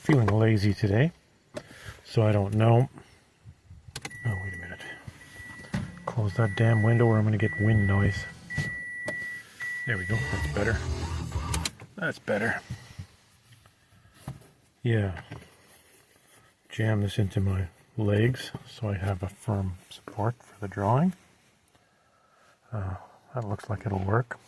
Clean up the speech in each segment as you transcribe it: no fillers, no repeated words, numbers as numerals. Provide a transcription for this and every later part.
feeling lazy today, so I don't know. Oh, wait a minute. Close that damn window or I'm going to get wind noise. There we go. That's better. That's better. Yeah. Jam this into my legs so I have a firm support for the drawing. That looks like it'll work.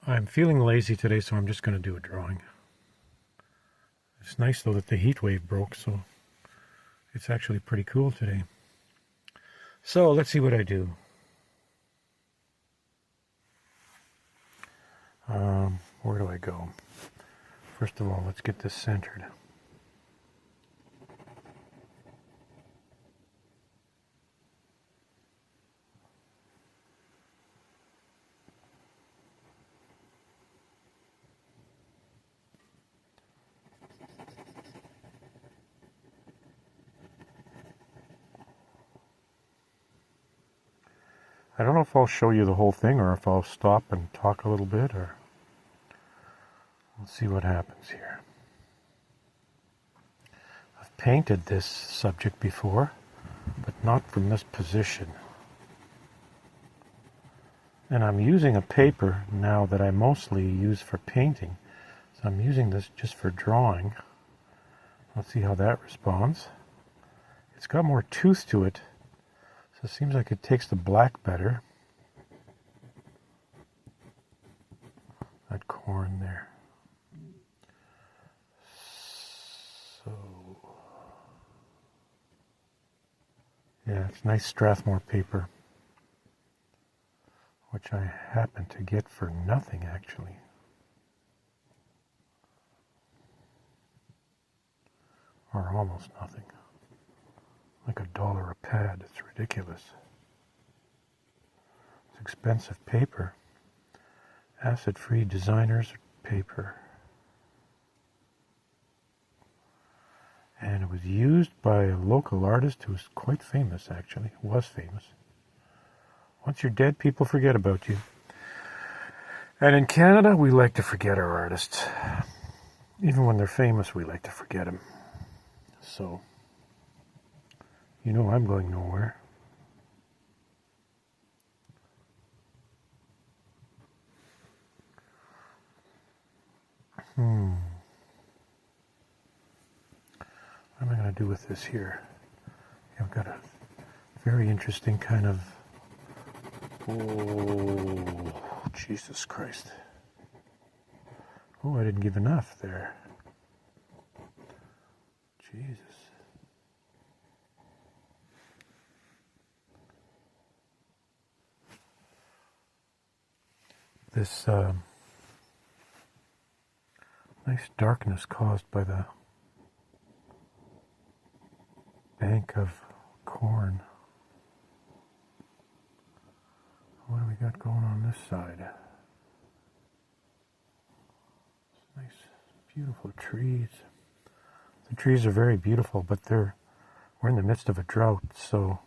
I'm feeling lazy today, so I'm just going to do a drawing. It's nice though that the heat wave broke, so it's actually pretty cool today. So let's see what I do. Where do I go? First of all, let's get this centered. I don't know if I'll show you the whole thing or if I'll stop and talk a little bit, or we'll see what happens here. I've painted this subject before, but not from this position. And I'm using a paper now that I mostly use for painting. So I'm using this just for drawing. Let's see how that responds. It's got more tooth to it. So it seems like it takes the black better. That corn there. So, yeah, it's nice Strathmore paper, which I happen to get for nothing actually. Or almost nothing. Like $1 a pad. It's ridiculous. It's expensive paper. Acid-free designer's paper. And it was used by a local artist who's quite famous, actually. Was famous. Once you're dead, people forget about you. And in Canada, we like to forget our artists. Even when they're famous, we like to forget them. So, you know I'm going nowhere. What am I going to do with this here? I've got a very interesting kind of... Oh, Jesus Christ. Oh, I didn't give enough there. Jesus. This nice darkness caused by the bank of corn. What do we got going on this side? Nice, beautiful trees. The trees are very beautiful, but we're in the midst of a drought, so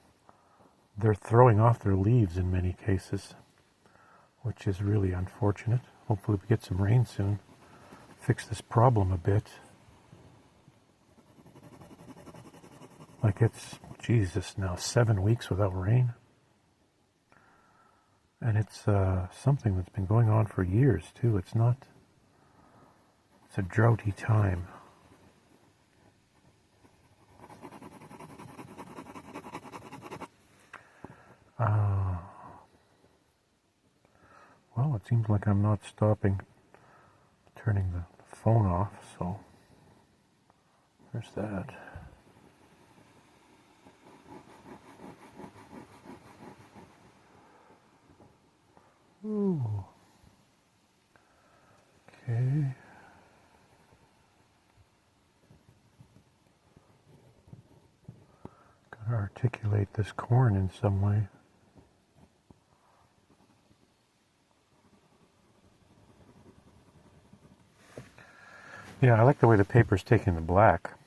they're throwing off their leaves in many cases, which is really unfortunate. Hopefully we get some rain soon. Fix this problem a bit. Like it's, Jesus, now 7 weeks without rain. And it's something that's been going on for years, too. It's a droughty time. Well, it seems like I'm not stopping, turning the phone off, so there's that. Ooh. Okay. Gotta articulate this corn in some way. Yeah, I like the way the paper's taking the black.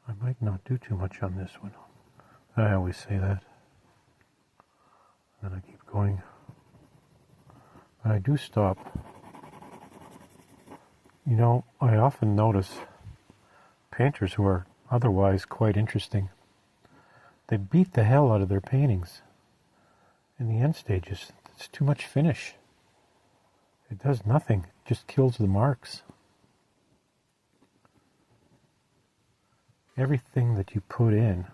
I might not do too much on this one. I always say that. And then I keep going. But I do stop You know, I often notice painters who are otherwise quite interesting, they beat the hell out of their paintings in the end stages. It's too much finish. It does nothing, it just kills the marks. Everything that you put in,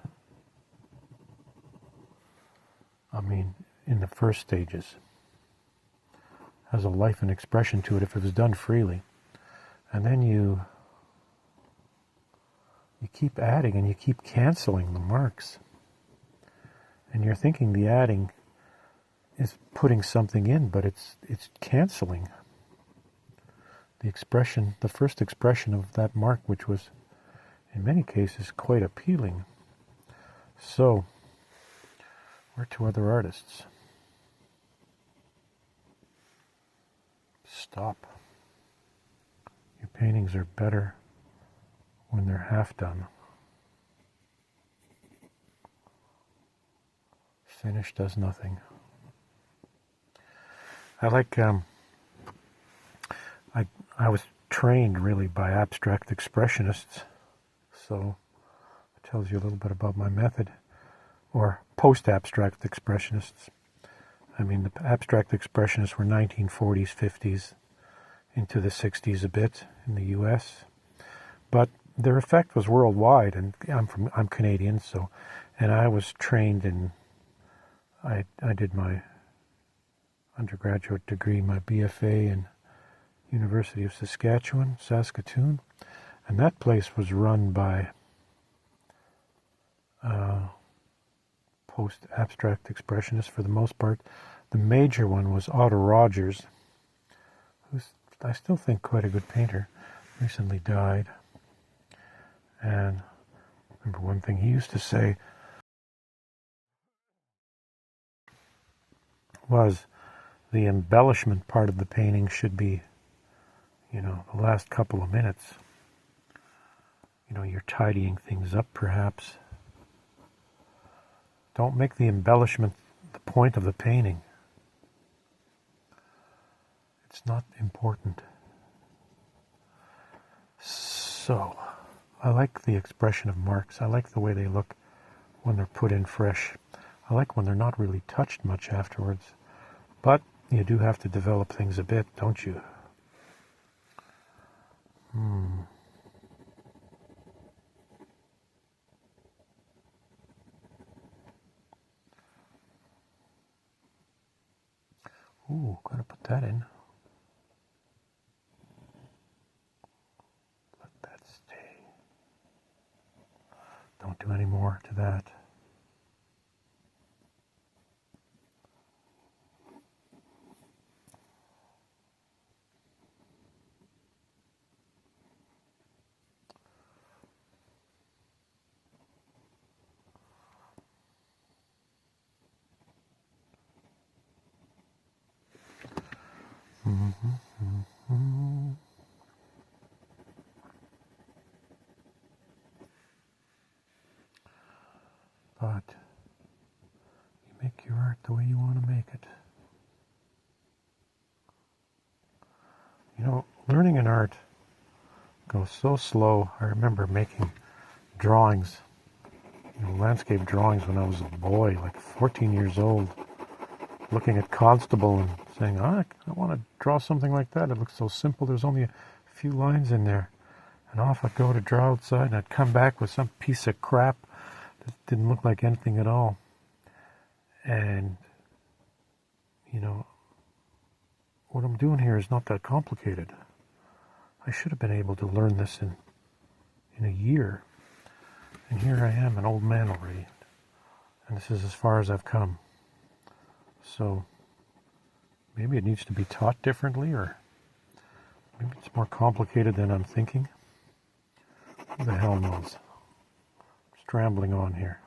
I mean, in the first stages, has a life and expression to it if it was done freely. And then you keep adding and you keep canceling the marks. And you're thinking the adding is putting something in, but it's canceling the expression, the first expression of that mark, which was in many cases quite appealing. So, where to other artists? Stop. Your paintings are better when they're half done. Finish does nothing. I like, I was trained really by abstract expressionists, so it tells you a little bit about my method, or post-abstract expressionists. I mean, the abstract expressionists were 1940s, 50s, into the 60s a bit in the US, but their effect was worldwide, and I'm Canadian, so, and I was trained in, I did my undergraduate degree, my BFA in University of Saskatchewan, Saskatoon, and that place was run by post-abstract expressionists for the most part. The major one was Otto Rogers, who's, I still think, quite a good painter, recently died. And I remember one thing he used to say was the embellishment part of the painting should be, you know, the last couple of minutes. You know, you're tidying things up perhaps. Don't make the embellishment the point of the painting. It's not important. So, I like the expression of marks. I like the way they look when they're put in fresh. I like when they're not really touched much afterwards. But you do have to develop things a bit, don't you? Ooh, gotta put that in. Let that stay. Don't do any more to that. But you make your art the way you want to make it. You know, learning an art goes so slow. I remember making drawings, you know, landscape drawings when I was a boy, like 14 years old, looking at Constable and saying, I want to draw something like that. It looks so simple. There's only a few lines in there. And off I'd go to draw outside, and I'd come back with some piece of crap that didn't look like anything at all. And, you know, what I'm doing here is not that complicated. I should have been able to learn this in a year. And here I am, an old man already. And this is as far as I've come. So maybe it needs to be taught differently, or maybe it's more complicated than I'm thinking. Who the hell knows? Just rambling on here.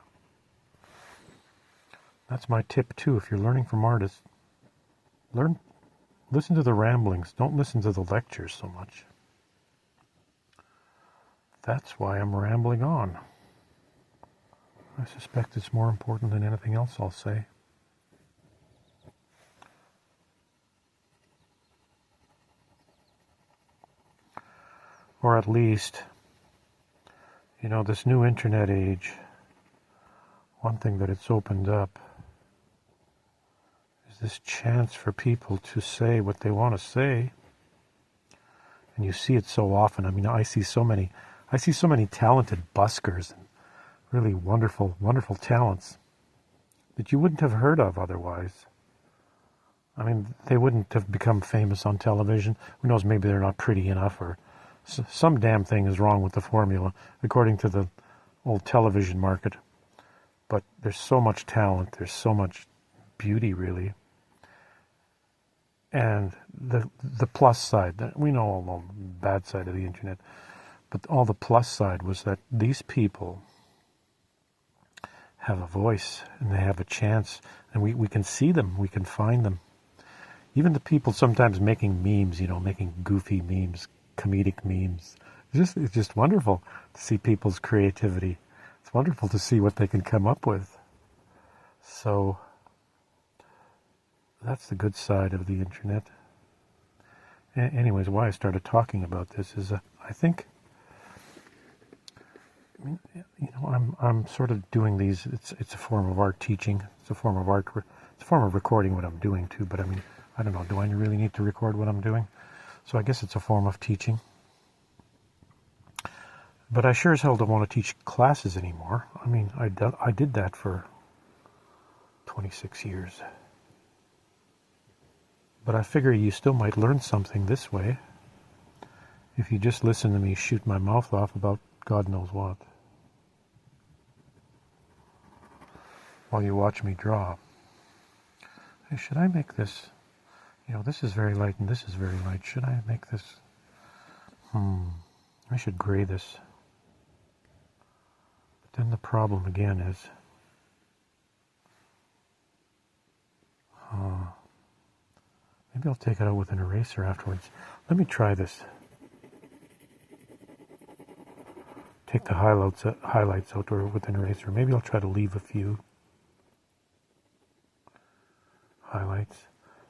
That's my tip too. If you're learning from artists, listen to the ramblings. Don't listen to the lectures so much. That's why I'm rambling on. I suspect it's more important than anything else I'll say. Or at least, this new internet age, one thing that it's opened up is this chance for people to say what they want to say. And you see it so often. I mean, I see so many talented buskers and really wonderful, wonderful talents that you wouldn't have heard of otherwise. I mean, they wouldn't have become famous on television. Who knows, maybe they're not pretty enough, or some damn thing is wrong with the formula, according to the old television market. But there's so much talent, there's so much beauty, really. And the plus side, we know all the bad side of the internet, but all the plus side was that these people have a voice, and they have a chance, and we can see them, we can find them. Even the people sometimes making memes, making goofy memes, comedic memes. It's just wonderful to see people's creativity. It's wonderful to see what they can come up with. So that's the good side of the internet. Anyways, why I started talking about this is I think, I'm sort of doing these. It's a form of art teaching. It's a form of art. It's a form of recording what I'm doing too. But I don't know. Do I really need to record what I'm doing? So I guess it's a form of teaching. But I sure as hell don't want to teach classes anymore. I mean, I did that for 26 years. But I figure you still might learn something this way if you just listen to me shoot my mouth off about God knows what, while you watch me draw. Hey, should I make this? This is very light and this is very light. Should I make this? I should gray this. But then the problem again is, maybe I'll take it out with an eraser afterwards. Let me try this. Take the highlights out with an eraser. Maybe I'll try to leave a few highlights.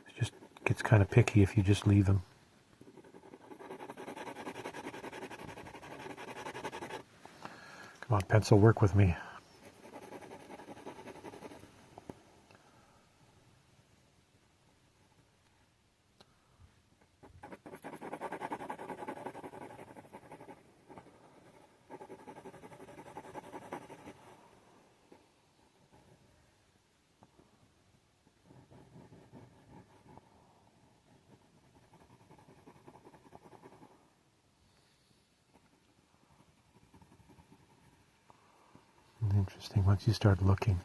It just gets kind of picky if you just leave them. Come on, pencil, work with me. Interesting, once you start looking,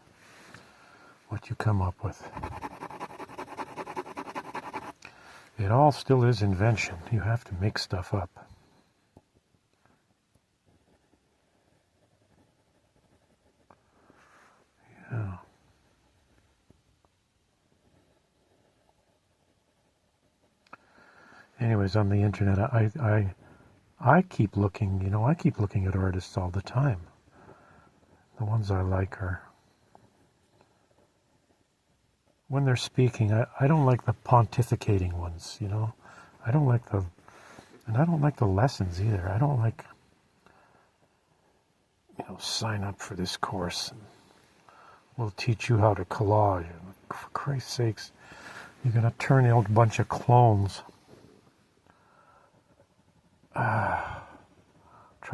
what you come up with. It all still is invention. You have to make stuff up. Yeah. Anyways, on the internet, I keep looking, I keep looking at artists all the time. The ones I like are, when they're speaking, I don't like the pontificating ones, I don't like the lessons either. I don't like, sign up for this course and we'll teach you how to collage. And for Christ's sakes, you're going to turn out a bunch of clones. Try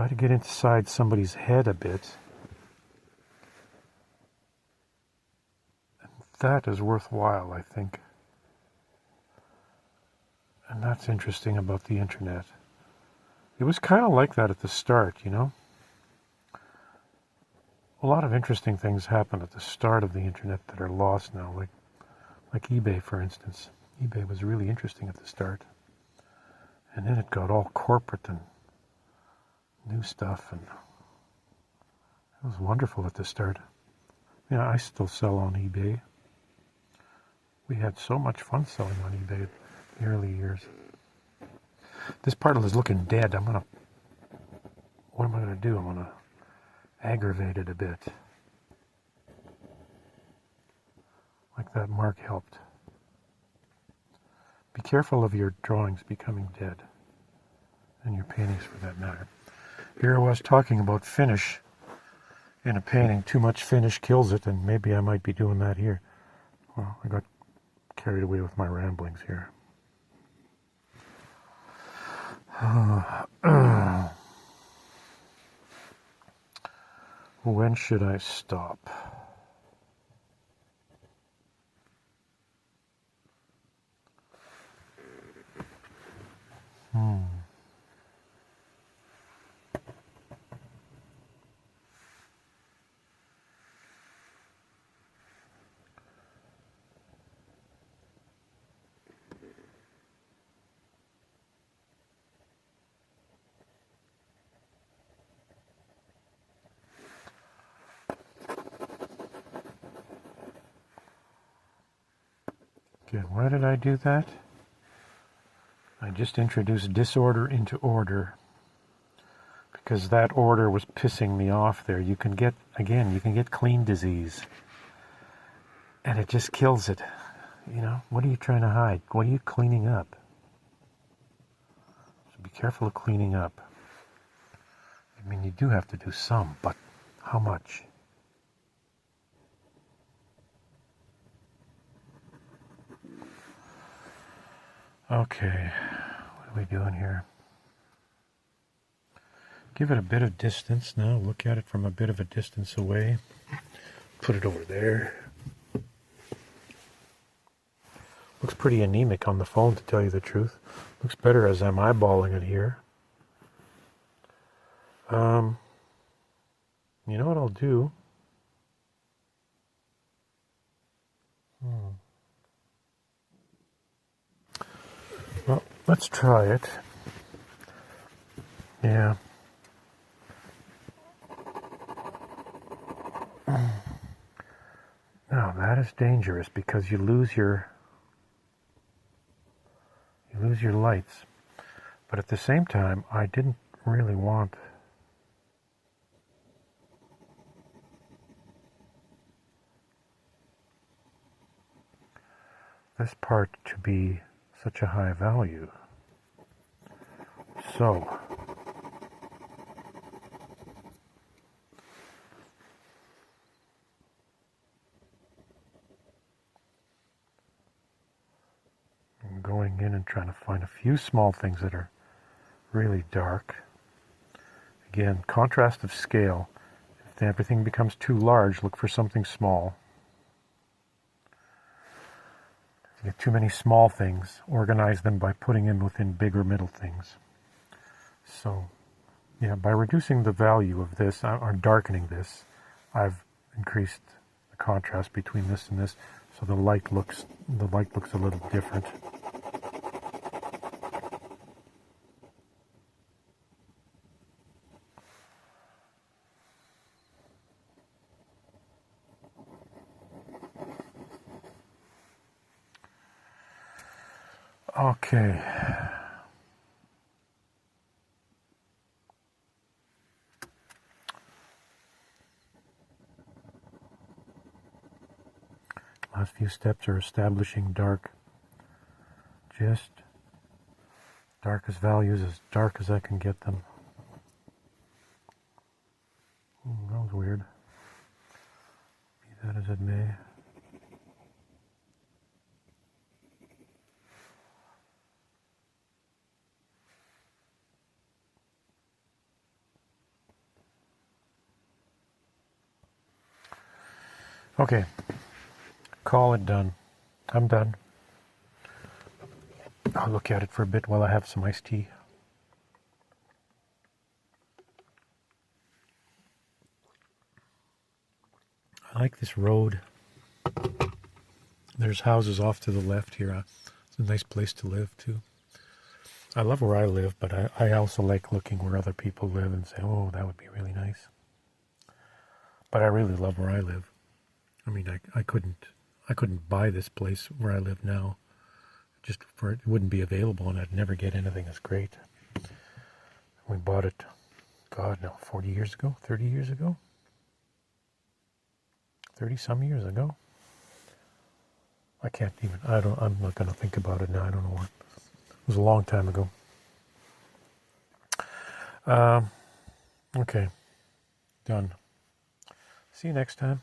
to get inside somebody's head a bit. That is worthwhile, I think. And that's interesting about the internet. It was kind of like that at the start, A lot of interesting things happen at the start of the internet that are lost now, like eBay, for instance. eBay was really interesting at the start. And then it got all corporate and new stuff, and it was wonderful at the start. I still sell on eBay. We had so much fun selling on eBay in the early years. This part is looking dead. What am I going to do? I'm going to aggravate it a bit. Like that mark helped. Be careful of your drawings becoming dead. and your paintings for that matter. Here I was talking about finish in a painting. Too much finish kills it, and maybe I might be doing that here. Well, I got carried away with my ramblings here. When should I stop? Okay, why did I do that? I just introduced disorder into order because that order was pissing me off there. You can get clean disease and it just kills it. You know, what are you trying to hide? What are you cleaning up? So be careful of cleaning up. I mean, you do have to do some, but how much? Okay, what are we doing here? Give it a bit of distance now. Look at it from a bit of a distance away. Put it over there. Looks pretty anemic on the phone, to tell you the truth. Looks better as I'm eyeballing it here. You know what I'll do? Well, let's try it. Yeah. Now that is dangerous because you lose your lights. But at the same time, I didn't really want this part to be such a high value. So I'm going in and trying to find a few small things that are really dark. Again, contrast of scale. If everything becomes too large, look for something small. If you get too many small things, organize them by putting in within bigger middle things. So, yeah, by reducing the value of this, or darkening this, I've increased the contrast between this and this, so the light looks a little different. Okay. Last few steps are establishing dark. Just darkest values, as dark as I can get them. That was weird. Be that as it may. Okay, call it done. I'm done. I'll look at it for a bit while I have some iced tea. I like this road. There's houses off to the left here. It's a nice place to live too. I love where I live, but I also like looking where other people live and say, oh, that would be really nice. But I really love where I live. I mean, I couldn't buy this place where I live now, just for it wouldn't be available, and I'd never get anything as great. We bought it, God, no, 40 years ago, 30 years ago, 30 some years ago. I'm not going to think about it now. I don't know what. It was a long time ago. Okay, done. See you next time.